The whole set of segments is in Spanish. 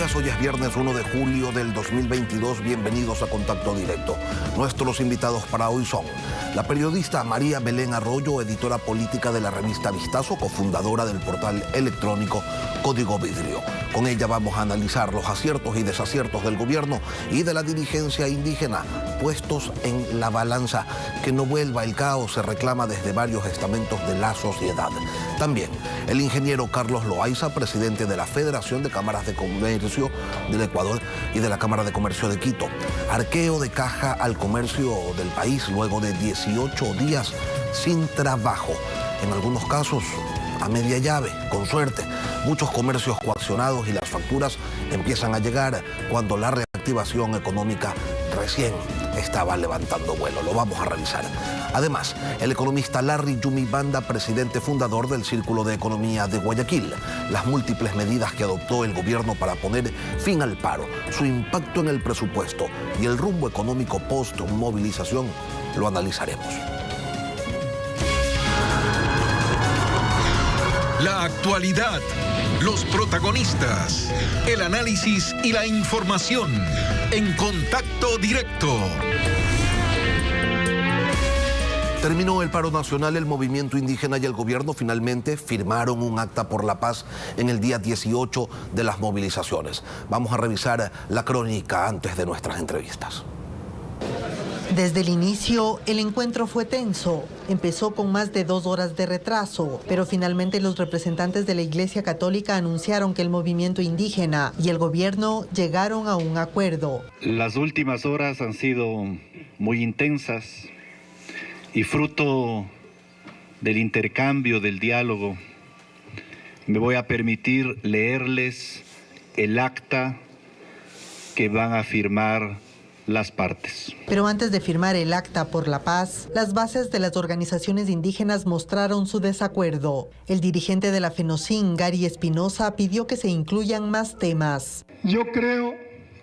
días, hoy es viernes 1 de julio del 2022. Bienvenidos a Contacto Directo. Nuestros invitados para hoy son la periodista María Belén Arroyo, editora política de la revista Vistazo, cofundadora del portal electrónico Código Vidrio. Con ella vamos a analizar los aciertos y desaciertos del gobierno y de la dirigencia indígena puestos en la balanza. Que no vuelva el caos se reclama desde varios estamentos de la sociedad. También el ingeniero Carlos Loaiza, presidente de la Federación de Cámaras de Comercio del Ecuador y de la Cámara de Comercio de Quito. Arqueo de caja al comercio del país luego de 18 días sin trabajo. En algunos casos a media llave, con suerte. Muchos comercios coaccionados y las facturas empiezan a llegar cuando la reactivación económica recién estaba levantando vuelo. Lo vamos a revisar. Además, el economista Larry Yumi Banda, presidente fundador del Círculo de Economía de Guayaquil, las múltiples medidas que adoptó el gobierno para poner fin al paro, su impacto en el presupuesto y el rumbo económico post-movilización, lo analizaremos. La actualidad, los protagonistas, el análisis y la información en Contacto Directo. Terminó el paro nacional, el movimiento indígena y el gobierno finalmente firmaron un acta por la paz en el día 18 de las movilizaciones. Vamos a revisar la crónica antes de nuestras entrevistas. Desde el inicio, el encuentro fue tenso. Empezó con más de 2 horas de retraso, pero finalmente los representantes de la Iglesia Católica anunciaron que el movimiento indígena y el gobierno llegaron a un acuerdo. Las últimas horas han sido muy intensas y fruto del intercambio, del diálogo. Me voy a permitir leerles el acta que van a firmar las partes. Pero antes de firmar el acta por la paz, las bases de las organizaciones indígenas mostraron su desacuerdo. El dirigente de la FENOCIN, Gary Espinosa, pidió que se incluyan más temas. Yo creo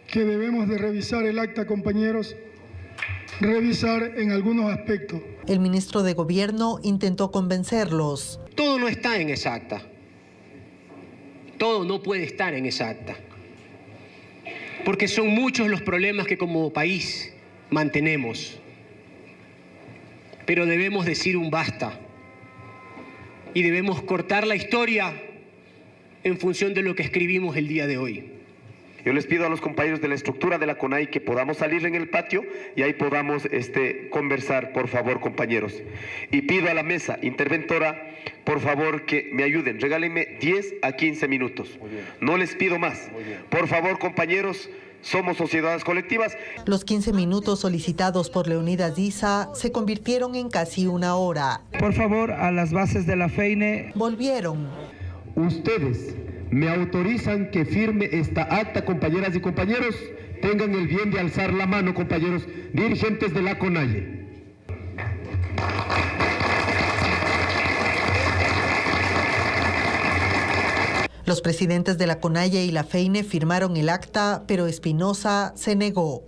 que debemos de revisar el acta, compañeros, revisar en algunos aspectos. El ministro de Gobierno intentó convencerlos. Todo no está en esa acta. Todo no puede estar en esa acta. Porque son muchos los problemas que como país mantenemos. Pero debemos decir un basta. Y debemos cortar la historia en función de lo que escribimos el día de hoy. Yo les pido a los compañeros de la estructura de la CONAI que podamos salir en el patio y ahí podamos conversar, por favor, compañeros. Y pido a la mesa interventora, por favor, que me ayuden. Regálenme 10 a 15 minutos. No les pido más. Por favor, compañeros, somos sociedades colectivas. Los 15 minutos solicitados por Leonidas Issa se convirtieron en casi 1 hora. Por favor, a las bases de la FEINE. Volvieron. Ustedes me autorizan que firme esta acta, compañeras y compañeros. Tengan el bien de alzar la mano, compañeros dirigentes de la CONAIE. Los presidentes de la CONAIE y la FEINE firmaron el acta, pero Espinosa se negó.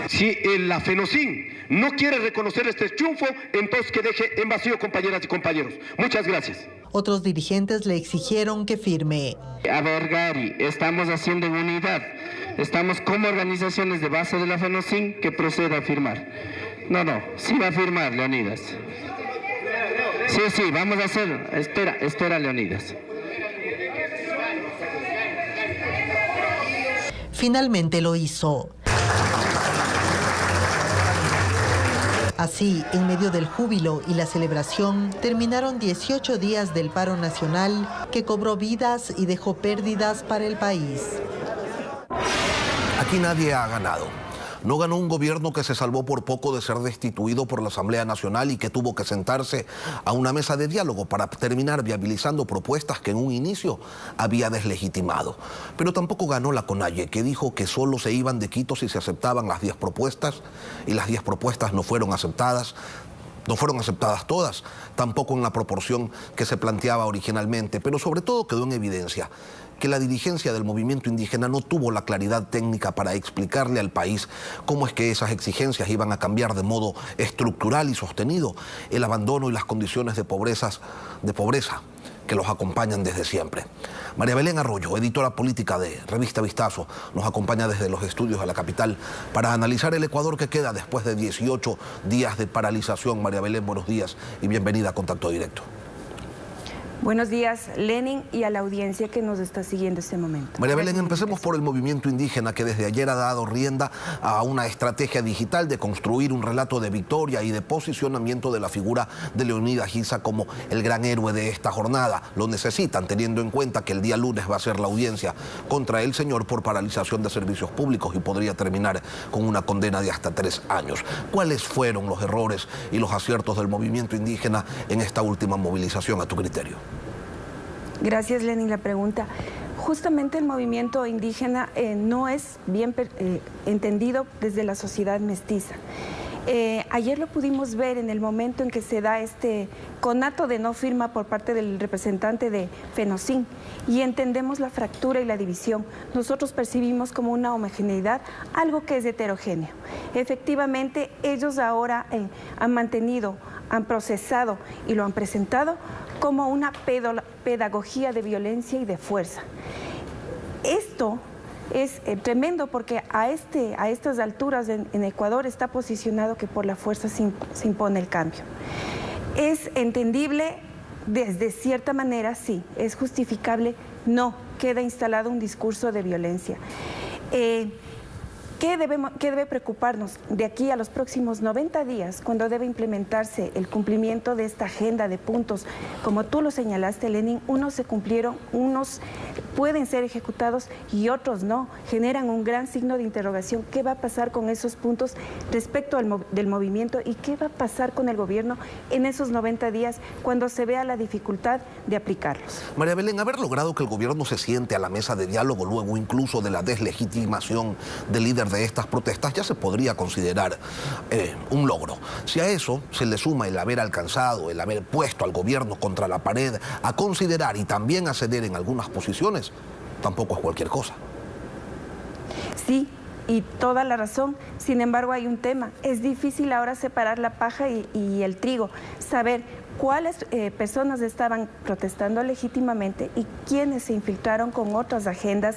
Si la FENOCIN no quiere reconocer este triunfo, entonces que deje en vacío, compañeras y compañeros. Muchas gracias. Otros dirigentes le exigieron que firme. A ver, Gary, estamos haciendo unidad. Estamos como organizaciones de base de la FENOCIN que proceda a firmar. No, sí va a firmar, Leonidas. Sí, vamos a hacer. Espera, Leonidas. Finalmente lo hizo. Así, en medio del júbilo y la celebración, terminaron 18 días del paro nacional que cobró vidas y dejó pérdidas para el país. Aquí nadie ha ganado. No ganó un gobierno que se salvó por poco de ser destituido por la Asamblea Nacional y que tuvo que sentarse a una mesa de diálogo para terminar viabilizando propuestas que en un inicio había deslegitimado. Pero tampoco ganó la CONAIE, que dijo que solo se iban de Quito si se aceptaban las 10 propuestas, y las 10 propuestas no fueron aceptadas. No fueron aceptadas todas, tampoco en la proporción que se planteaba originalmente, pero sobre todo quedó en evidencia que la dirigencia del movimiento indígena no tuvo la claridad técnica para explicarle al país cómo es que esas exigencias iban a cambiar de modo estructural y sostenido el abandono y las condiciones de pobreza que los acompañan desde siempre. María Belén Arroyo, editora política de Revista Vistazo, nos acompaña desde los estudios de la capital para analizar el Ecuador que queda después de 18 días de paralización. María Belén, buenos días y bienvenida a Contacto Directo. Buenos días, Lenin, y a la audiencia que nos está siguiendo este momento. María Belén, empecemos por el movimiento indígena que desde ayer ha dado rienda a una estrategia digital de construir un relato de victoria y de posicionamiento de la figura de Leonidas Giza como el gran héroe de esta jornada. Lo necesitan teniendo en cuenta que el día lunes va a ser la audiencia contra el señor por paralización de servicios públicos y podría terminar con una condena de hasta 3 años. ¿Cuáles fueron los errores y los aciertos del movimiento indígena en esta última movilización a tu criterio? Gracias, Lenin, la pregunta. Justamente el movimiento indígena no es bien entendido desde la sociedad mestiza. Ayer lo pudimos ver en el momento en que se da este conato de no firma por parte del representante de FENOCIN y entendemos la fractura y la división. Nosotros percibimos como una homogeneidad algo que es heterogéneo. Efectivamente, ellos ahora han mantenido, han procesado y lo han presentado como una pedagogía de violencia y de fuerza. Esto es tremendo porque a estas alturas en Ecuador está posicionado que por la fuerza se impone el cambio. ¿Es entendible? Desde cierta manera sí, es justificable, no, queda instalado un discurso de violencia. ¿Qué debe preocuparnos de aquí a los próximos 90 días, cuando debe implementarse el cumplimiento de esta agenda de puntos? Como tú lo señalaste, Lenin, unos se cumplieron, unos pueden ser ejecutados y otros no. Generan un gran signo de interrogación. ¿Qué va a pasar con esos puntos respecto del movimiento y qué va a pasar con el gobierno en esos 90 días cuando se vea la dificultad de aplicarlos? María Belén, haber logrado que el gobierno se siente a la mesa de diálogo luego incluso de la deslegitimación del líder de estas protestas ya se podría considerar un logro. Si a eso se le suma el haber alcanzado, el haber puesto al gobierno contra la pared, a considerar y también a ceder en algunas posiciones, tampoco es cualquier cosa. Sí, y toda la razón. Sin embargo, hay un tema. Es difícil ahora separar la paja y el trigo, saber cuáles personas estaban protestando legítimamente y quiénes se infiltraron con otras agendas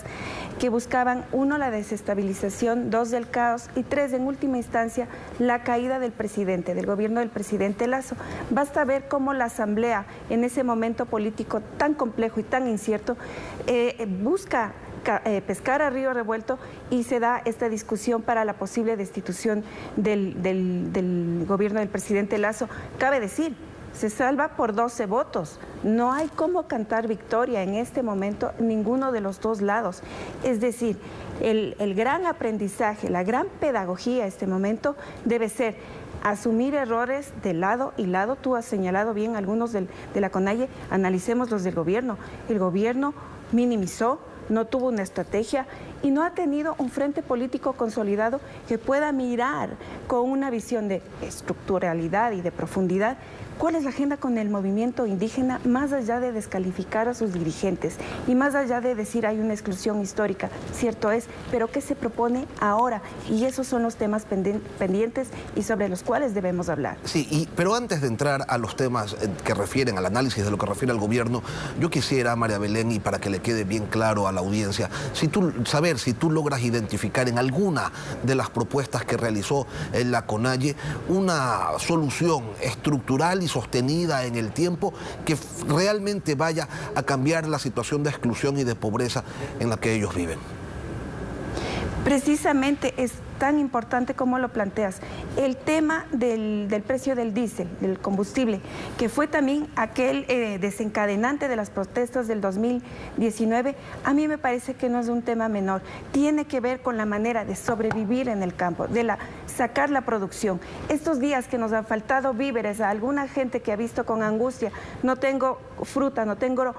que buscaban, 1, la desestabilización, 2, del caos y 3, en última instancia, la caída del presidente, del gobierno del presidente Lasso. Basta ver cómo la Asamblea, en ese momento político tan complejo y tan incierto, busca pescar a río revuelto y se da esta discusión para la posible destitución del gobierno del presidente Lasso. Cabe decir, se salva por 12 votos. No hay cómo cantar victoria en este momento ninguno de los dos lados. Es decir, el gran aprendizaje, la gran pedagogía en este momento debe ser asumir errores de lado y lado. Tú has señalado bien algunos de la CONAIE, analicemos los del gobierno. El gobierno minimizó, no tuvo una estrategia y no ha tenido un frente político consolidado que pueda mirar con una visión de estructuralidad y de profundidad cuál es la agenda con el movimiento indígena, más allá de descalificar a sus dirigentes y más allá de decir hay una exclusión histórica, cierto es, pero ¿qué se propone ahora? Y esos son los temas pendientes y sobre los cuales debemos hablar. Sí, pero antes de entrar a los temas que refieren al análisis de lo que refiere al gobierno, yo quisiera, María Belén, y para que le quede bien claro a la audiencia, saber si tú logras identificar en alguna de las propuestas que realizó la CONAIE una solución estructural y sostenida en el tiempo que realmente vaya a cambiar la situación de exclusión y de pobreza en la que ellos viven. Precisamente es tan importante como lo planteas. El tema del precio del diésel, del combustible, que fue también aquel desencadenante de las protestas del 2019, a mí me parece que no es un tema menor. Tiene que ver con la manera de sobrevivir en el campo, de sacar la producción. Estos días que nos han faltado víveres a alguna gente que ha visto con angustia, no tengo fruta, no tengo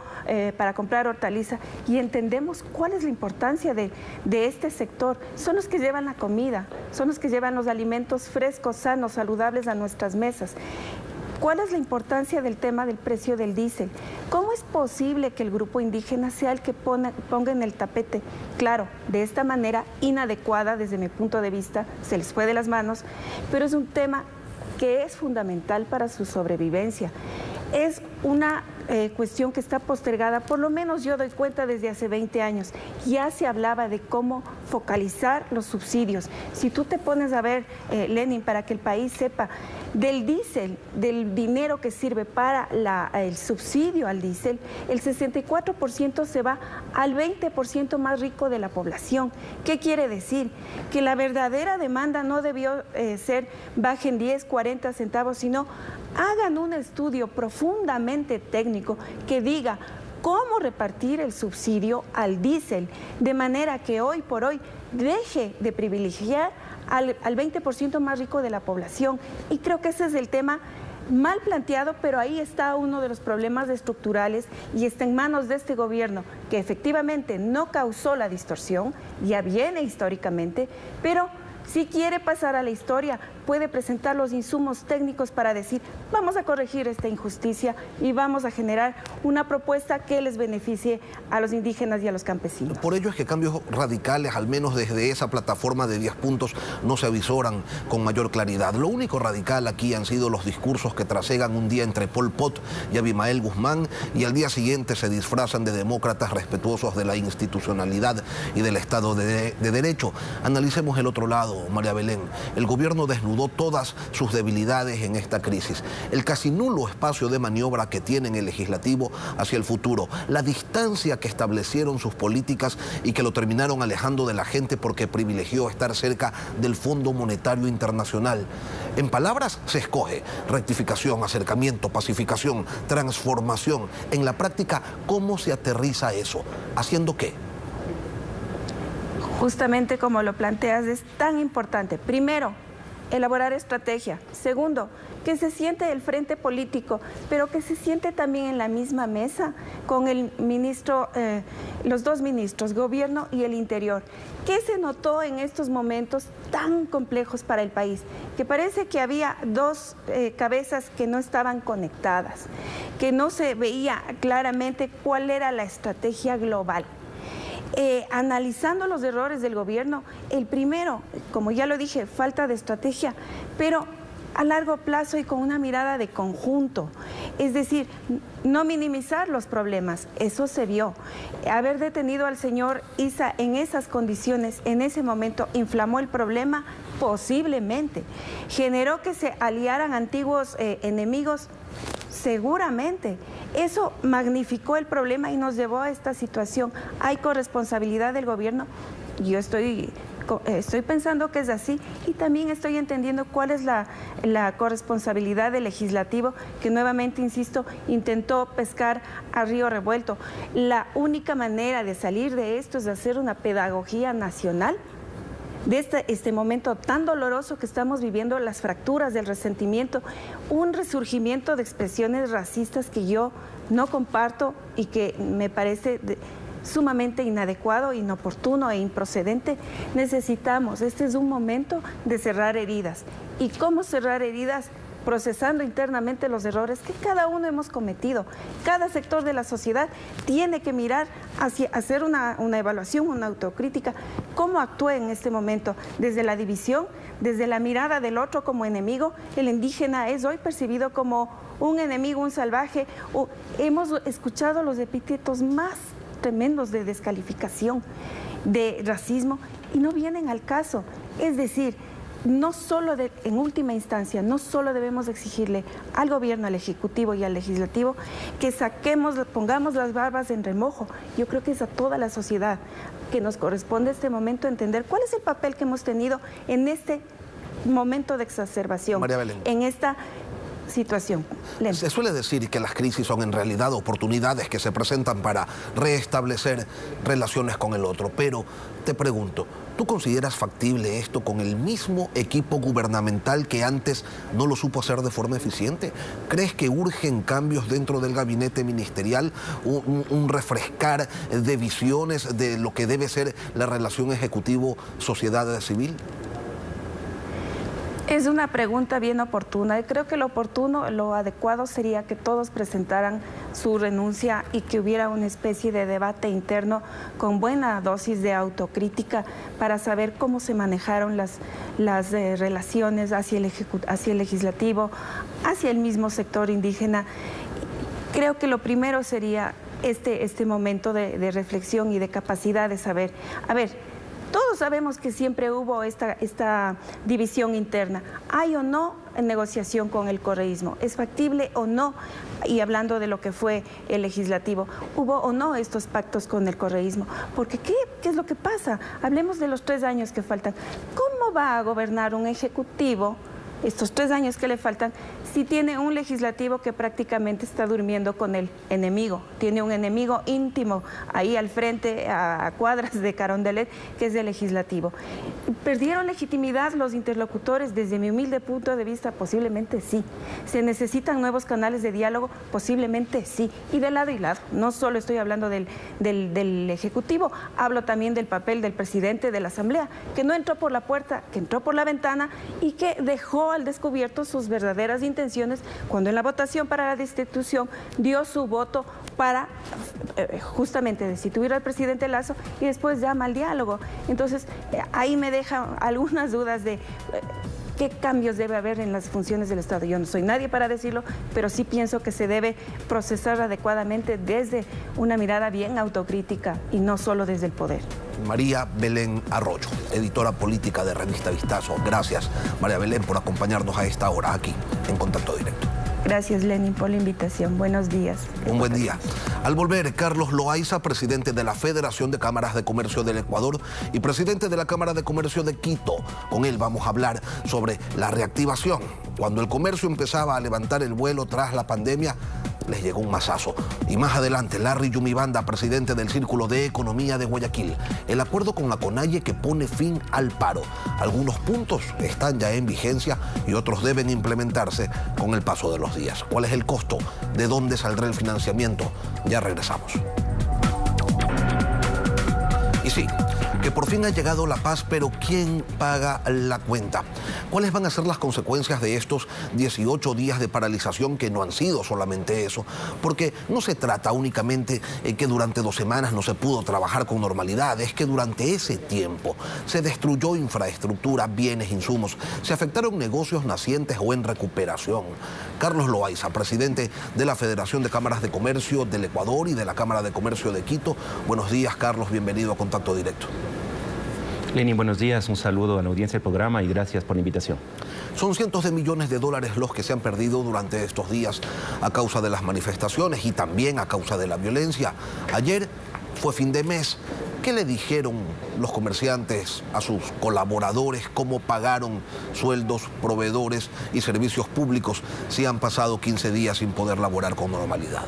para comprar hortaliza, y entendemos cuál es la importancia de este sector. Son los que llevan la comida, son los que llevan los alimentos frescos, sanos, saludables a nuestras mesas. ¿Cuál es la importancia del tema del precio del diésel? ¿Cómo es posible que el grupo indígena sea el que ponga en el tapete? Claro, de esta manera inadecuada desde mi punto de vista, se les fue de las manos, pero es un tema que es fundamental para su sobrevivencia. Es una cuestión que está postergada, por lo menos yo doy cuenta desde hace 20 años. Ya se hablaba de cómo focalizar los subsidios. Si tú te pones a ver, Lenin, para que el país sepa, del diésel, del dinero que sirve para el subsidio al diésel, el 64% se va al 20% más rico de la población. ¿Qué quiere decir? Que la verdadera demanda no debió ser bajen 10, 40 centavos, sino hagan un estudio profundamente técnico que diga cómo repartir el subsidio al diésel, de manera que hoy por hoy deje de privilegiar al 20% más rico de la población. Y creo que ese es el tema mal planteado, pero ahí está uno de los problemas estructurales y está en manos de este gobierno, que efectivamente no causó la distorsión, ya viene históricamente, pero si quiere pasar a la historia, puede presentar los insumos técnicos para decir, vamos a corregir esta injusticia y vamos a generar una propuesta que les beneficie a los indígenas y a los campesinos. Por ello es que cambios radicales, al menos desde esa plataforma de 10 puntos, no se avisoran con mayor claridad. Lo único radical aquí han sido los discursos que trasegan un día entre Pol Pot y Abimael Guzmán y al día siguiente se disfrazan de demócratas respetuosos de la institucionalidad y del Estado de Derecho. Analicemos el otro lado, María Belén. El gobierno desnudó todas sus debilidades en esta crisis. El casi nulo espacio de maniobra que tiene el legislativo hacia el futuro. La distancia que establecieron sus políticas y que lo terminaron alejando de la gente porque privilegió estar cerca del Fondo Monetario Internacional. En palabras se escoge rectificación, acercamiento, pacificación, transformación. En la práctica, ¿cómo se aterriza eso? ¿Haciendo qué? Justamente como lo planteas, es tan importante. Primero, elaborar estrategia. Segundo, que se siente el frente político, pero que se siente también en la misma mesa con el ministro, los dos ministros, Gobierno y el Interior. ¿Qué se notó en estos momentos tan complejos para el país? Que parece que había dos cabezas que no estaban conectadas, que no se veía claramente cuál era la estrategia global. Analizando los errores del gobierno, el primero, como ya lo dije, falta de estrategia, pero a largo plazo y con una mirada de conjunto. Es decir, no minimizar los problemas, eso se vio. Haber detenido al señor Issa en esas condiciones, en ese momento, inflamó el problema posiblemente. Generó que se aliaran antiguos enemigos, seguramente. Eso magnificó el problema y nos llevó a esta situación. ¿Hay corresponsabilidad del gobierno? Yo estoy pensando que es así y también estoy entendiendo cuál es la corresponsabilidad del legislativo, que nuevamente, insisto, intentó pescar a río revuelto. La única manera de salir de esto es hacer una pedagogía nacional de este momento tan doloroso que estamos viviendo, las fracturas del resentimiento, un resurgimiento de expresiones racistas que yo no comparto y que me parece sumamente inadecuado, inoportuno e improcedente. Necesitamos, este es un momento de cerrar heridas. ¿Y cómo cerrar heridas? Procesando internamente los errores que cada uno hemos cometido. Cada sector de la sociedad tiene que mirar hacia hacer una evaluación, una autocrítica. ¿Cómo actúa en este momento? Desde la división, desde la mirada del otro como enemigo. El indígena es hoy percibido como un enemigo, un salvaje. Hemos escuchado los epítetos más tremendos de descalificación, de racismo, y no vienen al caso. Es decir, no solo en última instancia, no solo debemos exigirle al gobierno, al ejecutivo y al legislativo que pongamos las barbas en remojo. Yo creo que es a toda la sociedad que nos corresponde este momento entender cuál es el papel que hemos tenido en este momento de exacerbación, María Belén, en esta situación. Se suele decir que las crisis son en realidad oportunidades que se presentan para restablecer relaciones con el otro, pero te pregunto, ¿tú consideras factible esto con el mismo equipo gubernamental que antes no lo supo hacer de forma eficiente? ¿Crees que urgen cambios dentro del gabinete ministerial, un refrescar de visiones de lo que debe ser la relación ejecutivo-sociedad civil? Es una pregunta bien oportuna y creo que lo oportuno, lo adecuado sería que todos presentaran su renuncia y que hubiera una especie de debate interno con buena dosis de autocrítica para saber cómo se manejaron las relaciones hacia el legislativo, hacia el mismo sector indígena. Creo que lo primero sería este momento de reflexión y de capacidad de saber, a ver, todos sabemos que siempre hubo esta división interna. ¿Hay o no negociación con el correísmo? ¿Es factible o no? Y hablando de lo que fue el legislativo, ¿hubo o no estos pactos con el correísmo? Porque ¿qué es lo que pasa? Hablemos de los 3 años que faltan. ¿Cómo va a gobernar un ejecutivo estos 3 años que le faltan si tiene un legislativo que prácticamente está durmiendo con el enemigo? Tiene un enemigo íntimo ahí al frente, a cuadras de Carondelet, que es el legislativo. ¿Perdieron legitimidad los interlocutores? Desde mi humilde punto de vista, posiblemente sí. ¿Se necesitan nuevos canales de diálogo? Posiblemente sí. Y de lado y lado. No solo estoy hablando del Ejecutivo, hablo también del papel del presidente de la Asamblea, que no entró por la puerta, que entró por la ventana y que dejó al descubierto sus verdaderas intenciones cuando en la votación para la destitución dio su voto para justamente destituir al presidente Lasso y después llama al diálogo. Entonces, ahí me deja algunas dudas de qué cambios debe haber en las funciones del Estado. Yo no soy nadie para decirlo, pero sí pienso que se debe procesar adecuadamente desde una mirada bien autocrítica y no solo desde el poder. María Belén Arroyo, editora política de Revista Vistazo. Gracias, María Belén, por acompañarnos a esta hora aquí en Contacto Directo. Gracias, Lenin, por la invitación. Buenos días. Un buen día. Al volver, Carlos Loaiza, presidente de la Federación de Cámaras de Comercio del Ecuador y presidente de la Cámara de Comercio de Quito. Con él vamos a hablar sobre la reactivación. Cuando el comercio empezaba a levantar el vuelo tras la pandemia, les llegó un mazazo. Y más adelante, Larry Yumibanda, presidente del Círculo de Economía de Guayaquil. El acuerdo con la CONAIE que pone fin al paro. Algunos puntos están ya en vigencia y otros deben implementarse con el paso de los días. ¿Cuál es el costo? ¿De dónde saldrá el financiamiento? Ya regresamos. Y sí, que por fin ha llegado la paz, pero ¿quién paga la cuenta? ¿Cuáles van a ser las consecuencias de estos 18 días de paralización que no han sido solamente eso? Porque no se trata únicamente que durante 2 semanas no se pudo trabajar con normalidad, es que durante ese tiempo se destruyó infraestructura, bienes, insumos, se afectaron negocios nacientes o en recuperación. Carlos Loaiza, presidente de la Federación de Cámaras de Comercio del Ecuador y de la Cámara de Comercio de Quito. Buenos días, Carlos, bienvenido a Contacto Directo. Lenin, buenos días, un saludo a la audiencia del programa y gracias por la invitación. Son cientos de millones de dólares los que se han perdido durante estos días a causa de las manifestaciones y también a causa de la violencia. Ayer fue fin de mes. ¿Qué le dijeron los comerciantes a sus colaboradores? ¿Cómo pagaron sueldos, proveedores y servicios públicos si han pasado 15 días sin poder laborar con normalidad?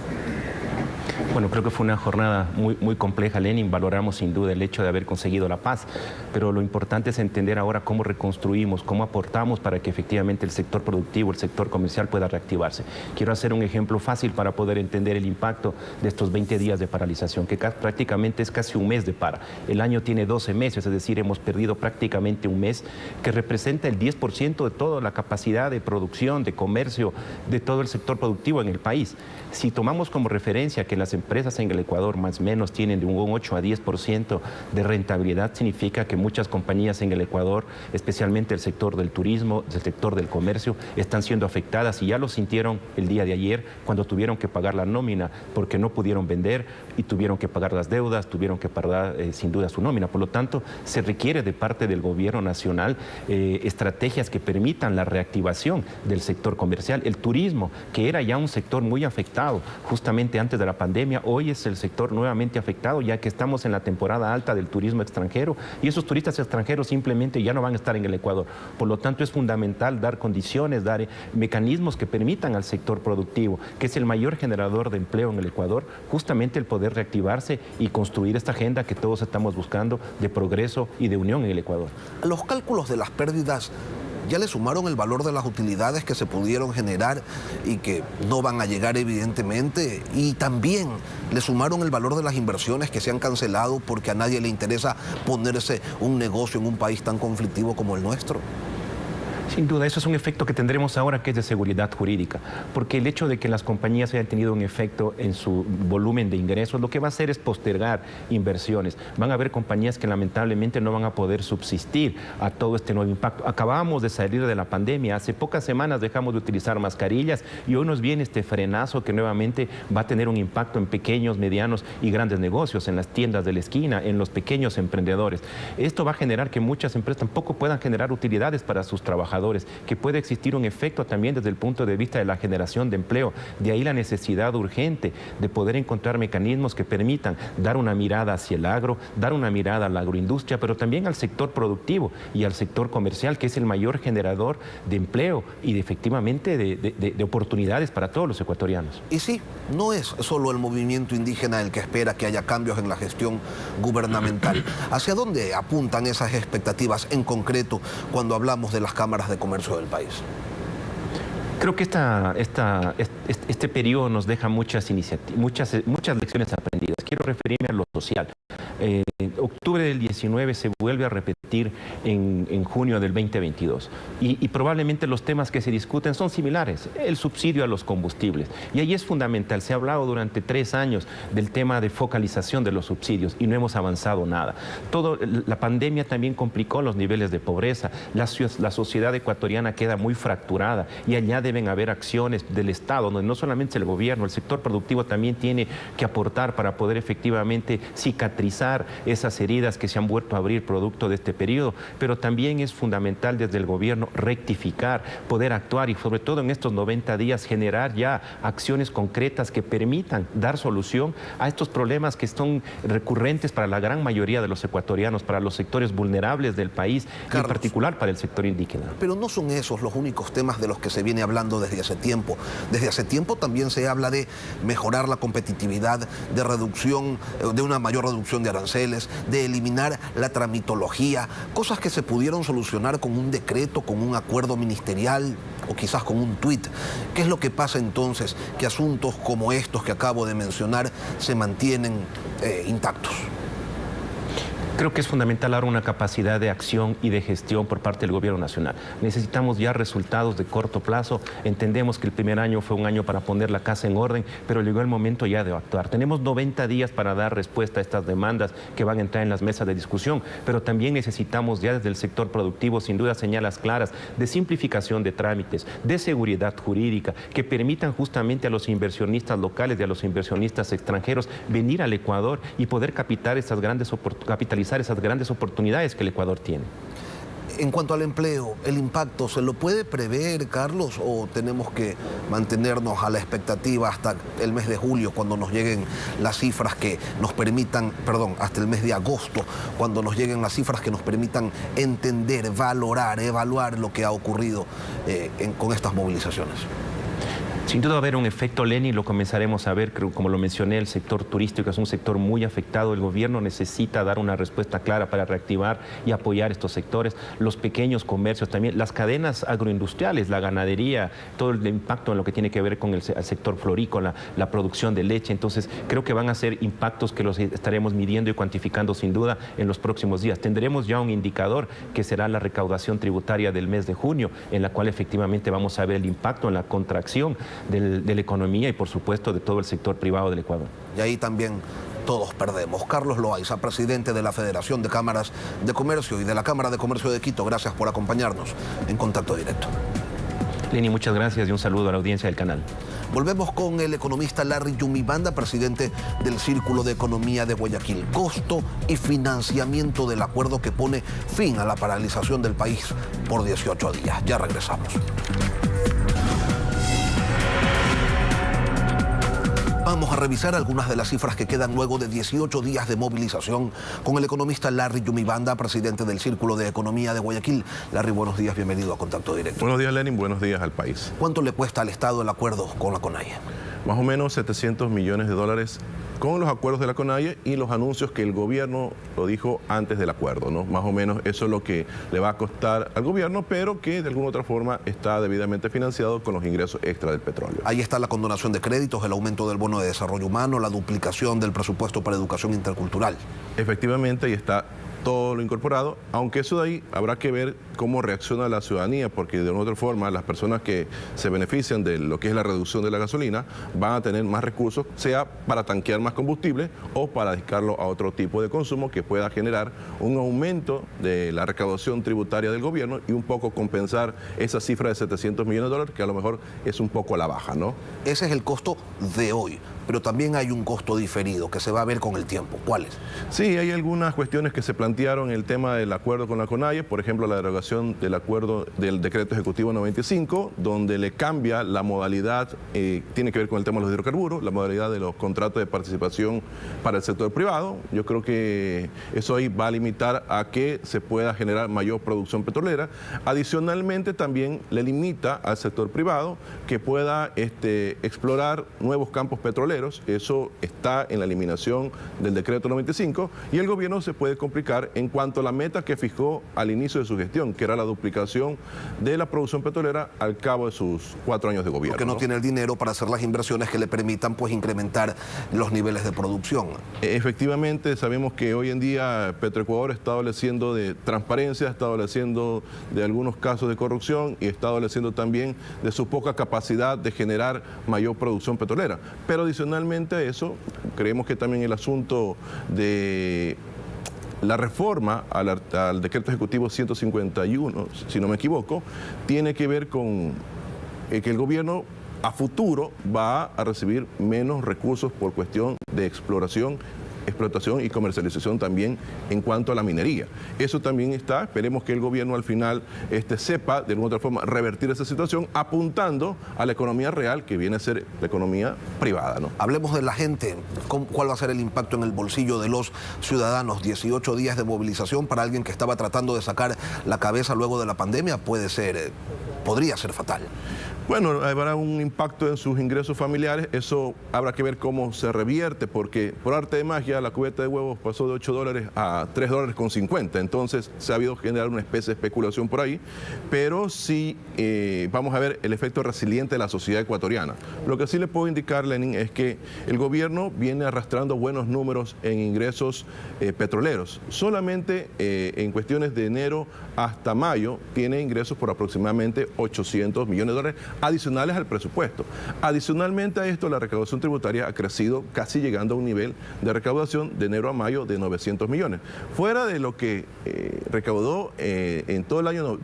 Bueno, creo que fue una jornada muy compleja, Lenin. Valoramos sin duda el hecho de haber conseguido la paz, pero lo importante es entender ahora cómo reconstruimos, cómo aportamos para que efectivamente el sector productivo, el sector comercial pueda reactivarse. Quiero hacer un ejemplo fácil para poder entender el impacto de estos 20 días de paralización, que prácticamente es casi un mes de para. El año tiene 12 meses, es decir, hemos perdido prácticamente un mes, que representa el 10% de toda la capacidad de producción, de comercio, de todo el sector productivo en el país. Si tomamos como referencia que las empresas en el Ecuador más o menos tienen de un 8 a 10% de rentabilidad, significa que muchas compañías en el Ecuador, especialmente el sector del turismo, el sector del comercio, están siendo afectadas y ya lo sintieron el día de ayer cuando tuvieron que pagar la nómina porque no pudieron vender y tuvieron que pagar las deudas, tuvieron que pagar sin duda su nómina. Por lo tanto, se requiere de parte del gobierno nacional estrategias que permitan la reactivación del sector comercial. El turismo, que era ya un sector muy afectado justamente antes de la pandemia, hoy es el sector nuevamente afectado, ya que estamos en la temporada alta del turismo extranjero y esos turistas extranjeros simplemente ya no van a estar en el Ecuador. Por lo tanto, es fundamental dar condiciones, dar mecanismos que permitan al sector productivo, que es el mayor generador de empleo en el Ecuador, justamente el poder reactivarse y construir esta agenda que todos estamos buscando de progreso y de unión en el Ecuador. A los cálculos de las pérdidas ya le sumaron el valor de las utilidades que se pudieron generar y que no van a llegar evidentemente, y también le sumaron el valor de las inversiones que se han cancelado porque a nadie le interesa ponerse un negocio en un país tan conflictivo como el nuestro. Sin duda, eso es un efecto que tendremos ahora, que es de seguridad jurídica, porque el hecho de que las compañías hayan tenido un efecto en su volumen de ingresos, lo que va a hacer es postergar inversiones. Van a haber compañías que lamentablemente no van a poder subsistir a todo este nuevo impacto. Acabamos de salir de la pandemia, hace pocas semanas dejamos de utilizar mascarillas y hoy nos viene este frenazo que nuevamente va a tener un impacto en pequeños, medianos y grandes negocios, en las tiendas de la esquina, en los pequeños emprendedores. Esto va a generar que muchas empresas tampoco puedan generar utilidades para sus trabajadores, que puede existir un efecto también desde el punto de vista de la generación de empleo. De ahí la necesidad urgente de poder encontrar mecanismos que permitan dar una mirada hacia el agro, dar una mirada a la agroindustria, pero también al sector productivo y al sector comercial, que es el mayor generador de empleo y efectivamente de oportunidades para todos los ecuatorianos. Y sí, no es solo el movimiento indígena el que espera que haya cambios en la gestión gubernamental. ¿Hacia dónde apuntan esas expectativas en concreto cuando hablamos de las cámaras de comercio del país? Creo que este periodo nos deja muchas lecciones aprendidas. Quiero referirme a lo social. Octubre del 19 se vuelve a repetir en junio del 2022 y probablemente los temas que se discuten son similares. El subsidio a los combustibles, y ahí es fundamental. Se ha hablado durante 3 años del tema de focalización de los subsidios y no hemos avanzado nada. La pandemia también complicó los niveles de pobreza. La sociedad ecuatoriana queda muy fracturada y allá deben haber acciones del Estado, donde no solamente el gobierno, el sector productivo también tiene que aportar para poder efectivamente cicatrizar esas heridas que se han vuelto a abrir producto de este periodo, pero también es fundamental desde el gobierno rectificar, poder actuar y sobre todo en estos 90 días generar ya acciones concretas que permitan dar solución a estos problemas que son recurrentes para la gran mayoría de los ecuatorianos, para los sectores vulnerables del país, Carlos, y en particular para el sector indígena. Pero no son esos los únicos temas de los que se viene hablando desde hace tiempo. Desde hace tiempo también se habla de mejorar la competitividad, de una mayor reducción de aranceles, de eliminar la tramitología, cosas que se pudieron solucionar con un decreto, con un acuerdo ministerial o quizás con un tuit. ¿Qué es lo que pasa entonces que asuntos como estos que acabo de mencionar se mantienen intactos? Creo que es fundamental ahora una capacidad de acción y de gestión por parte del gobierno nacional. Necesitamos ya resultados de corto plazo. Entendemos que el primer año fue un año para poner la casa en orden, pero llegó el momento ya de actuar. Tenemos 90 días para dar respuesta a estas demandas que van a entrar en las mesas de discusión, pero también necesitamos ya desde el sector productivo, sin duda, señales claras de simplificación de trámites, de seguridad jurídica, que permitan justamente a los inversionistas locales y a los inversionistas extranjeros venir al Ecuador y poder capitalizar esas grandes oportunidades que el Ecuador tiene. En cuanto al empleo, ¿el impacto se lo puede prever, Carlos, o tenemos que mantenernos a la expectativa hasta el mes de julio, cuando nos lleguen las cifras que nos permitan, hasta el mes de agosto, cuando nos lleguen las cifras que nos permitan entender, valorar, evaluar lo que ha ocurrido con estas movilizaciones? Sin duda va a haber un efecto Lenin, lo comenzaremos a ver, como lo mencioné, el sector turístico es un sector muy afectado. El gobierno necesita dar una respuesta clara para reactivar y apoyar estos sectores. Los pequeños comercios también, las cadenas agroindustriales, la ganadería, todo el impacto en lo que tiene que ver con el sector florícola, la producción de leche. Entonces creo que van a ser impactos que los estaremos midiendo y cuantificando sin duda en los próximos días. Tendremos ya un indicador que será la recaudación tributaria del mes de junio, en la cual efectivamente vamos a ver el impacto en la contracción de la economía y por supuesto de todo el sector privado del Ecuador. Y ahí también todos perdemos. Carlos Loaiza, presidente de la Federación de Cámaras de Comercio y de la Cámara de Comercio de Quito, gracias por acompañarnos en Contacto Directo. Lenny, muchas gracias y un saludo a la audiencia del canal. Volvemos con el economista Larry Yumibanda, presidente del Círculo de Economía de Guayaquil. Costo y financiamiento del acuerdo que pone fin a la paralización del país por 18 días. Ya regresamos. Vamos a revisar algunas de las cifras que quedan luego de 18 días de movilización con el economista Larry Yumibanda, presidente del Círculo de Economía de Guayaquil. Larry, buenos días, bienvenido a Contacto Directo. Buenos días, Lenin, buenos días al país. ¿Cuánto le cuesta al Estado el acuerdo con la CONAIE? Más o menos 700 millones de dólares con los acuerdos de la CONAIE y los anuncios que el gobierno lo dijo antes del acuerdo, ¿no? Más o menos eso es lo que le va a costar al gobierno, pero que de alguna otra forma está debidamente financiado con los ingresos extra del petróleo. Ahí está la condonación de créditos, el aumento del bono de desarrollo humano, la duplicación del presupuesto para educación intercultural. Efectivamente, ahí está todo lo incorporado, aunque eso de ahí habrá que ver cómo reacciona la ciudadanía, porque de una u otra forma las personas que se benefician de lo que es la reducción de la gasolina van a tener más recursos, sea para tanquear más combustible o para dedicarlo a otro tipo de consumo que pueda generar un aumento de la recaudación tributaria del gobierno y un poco compensar esa cifra de 700 millones de dólares, que a lo mejor es un poco a la baja, ¿no? Ese es el costo de hoy, pero también hay un costo diferido que se va a ver con el tiempo. ¿Cuál es? Sí, hay algunas cuestiones que se plantearon en el tema del acuerdo con la CONAIE, por ejemplo, la derogación del acuerdo del decreto ejecutivo 95, donde le cambia la modalidad, tiene que ver con el tema de los hidrocarburos, la modalidad de los contratos de participación para el sector privado. Yo creo que eso ahí va a limitar a que se pueda generar mayor producción petrolera. Adicionalmente, también le limita al sector privado que pueda explorar nuevos campos petroleros. Eso está en la eliminación del decreto 95 y el gobierno se puede complicar en cuanto a la meta que fijó al inicio de su gestión, que era la duplicación de la producción petrolera al cabo de sus 4 años de gobierno. Porque no tiene el dinero para hacer las inversiones que le permitan pues incrementar los niveles de producción. Efectivamente, sabemos que hoy en día Petroecuador está adoleciendo de transparencia, está adoleciendo de algunos casos de corrupción y está adoleciendo también de su poca capacidad de generar mayor producción petrolera. Pero adicionalmente a eso, creemos que también el asunto de la reforma al decreto ejecutivo 151, si no me equivoco, tiene que ver con que el gobierno a futuro va a recibir menos recursos por cuestión de explotación y comercialización también en cuanto a la minería. Eso también está, esperemos que el gobierno al final sepa de alguna otra forma revertir esa situación apuntando a la economía real que viene a ser la economía privada, ¿no? Hablemos de la gente, ¿cuál va a ser el impacto en el bolsillo de los ciudadanos? 18 días de movilización para alguien que estaba tratando de sacar la cabeza luego de la pandemia podría ser fatal. Bueno, habrá un impacto en sus ingresos familiares, eso habrá que ver cómo se revierte, porque por arte de magia la cubeta de huevos pasó de $8 a $3.50, entonces se ha habido generar una especie de especulación por ahí, pero sí vamos a ver el efecto resiliente de la sociedad ecuatoriana. Lo que sí le puedo indicar, Lenin, es que el gobierno viene arrastrando buenos números en ingresos petroleros. Solamente en cuestiones de enero hasta mayo tiene ingresos por aproximadamente 800 millones de dólares adicionales al presupuesto. Adicionalmente a esto, la recaudación tributaria ha crecido casi llegando a un nivel de recaudación de enero a mayo de 900 millones. Fuera de lo que recaudó en todo el año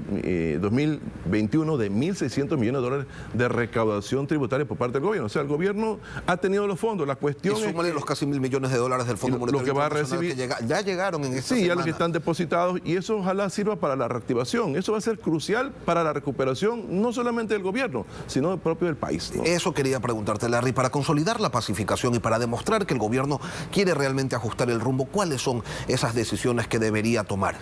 2021 de 1.600 millones de dólares de recaudación tributaria por parte del gobierno. O sea, el gobierno ha tenido los fondos. La cuestión y súmale los casi 1.000 millones de dólares del Fondo Monetario lo que va a recibir, que ya llegaron en esta semana. ya los que están depositados, y eso ojalá sirva para la reactivación. Eso va a ser crucial para la recuperación, no solamente del gobierno, sino del propio del país, ¿no? Eso quería preguntarte, Larry, para consolidar la pacificación y para demostrar que el gobierno quiere realmente ajustar el rumbo, ¿cuáles son esas decisiones que debería tomar?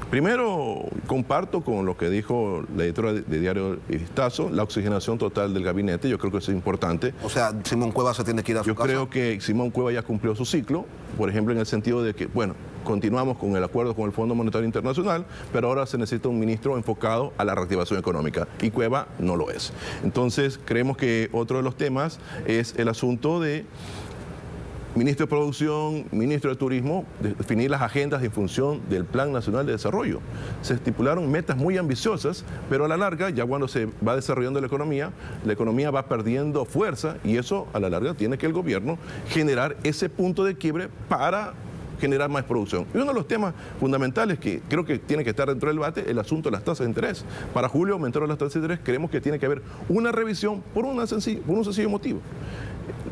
Primero, comparto con lo que dijo la editora de Diario El Vistazo, la oxigenación total del gabinete, yo creo que eso es importante. O sea, Simón Cueva se tiene que ir a su casa. Yo creo que Simón Cueva ya cumplió su ciclo, por ejemplo, en el sentido de que, bueno, continuamos con el acuerdo con el Fondo Monetario Internacional, pero ahora se necesita un ministro enfocado a la reactivación económica, y Cueva no lo es. Entonces, creemos que otro de los temas es el asunto de Ministro de Producción, Ministro de Turismo, definir las agendas en función del Plan Nacional de Desarrollo. Se estipularon metas muy ambiciosas, pero a la larga, ya cuando se va desarrollando la economía va perdiendo fuerza, y eso a la larga tiene que el gobierno generar ese punto de quiebre para generar más producción. Y uno de los temas fundamentales que creo que tiene que estar dentro del debate es el asunto de las tasas de interés. Para julio aumentaron las tasas de interés, creemos que tiene que haber una revisión por un sencillo motivo.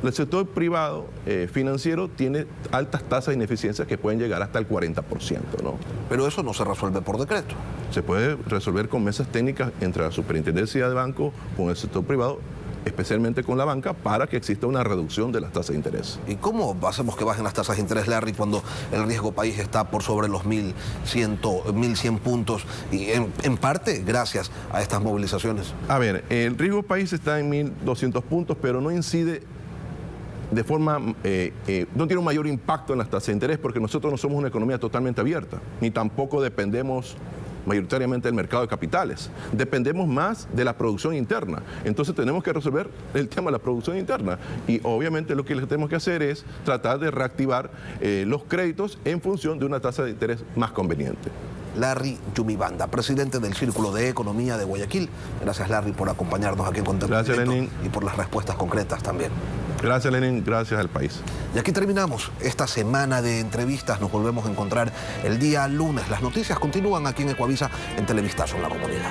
El sector privado financiero tiene altas tasas de ineficiencia que pueden llegar hasta el 40%, ¿no? Pero eso no se resuelve por decreto. Se puede resolver con mesas técnicas entre la Superintendencia de Banco, con el sector privado, especialmente con la banca, para que exista una reducción de las tasas de interés. ¿Y cómo hacemos que bajen las tasas de interés, Larry, cuando el riesgo país está por sobre los 1.100 puntos y en parte gracias a estas movilizaciones? A ver, el riesgo país está en 1.200 puntos, pero no incide de forma, no tiene un mayor impacto en las tasas de interés, porque nosotros no somos una economía totalmente abierta, ni tampoco dependemos mayoritariamente del mercado de capitales. Dependemos más de la producción interna. Entonces tenemos que resolver el tema de la producción interna. Y obviamente lo que tenemos que hacer es tratar de reactivar los créditos en función de una tasa de interés más conveniente. Larry Yumibanda, presidente del Círculo de Economía de Guayaquil. Gracias, Larry, por acompañarnos aquí en Contacto Gracias, Directo, Lenín. y por las respuestas concretas también. Gracias, Lenín. Gracias al país. Y aquí terminamos esta semana de entrevistas. Nos volvemos a encontrar el día lunes. Las noticias continúan aquí en Ecuavisa, en Televistazo, en la comunidad.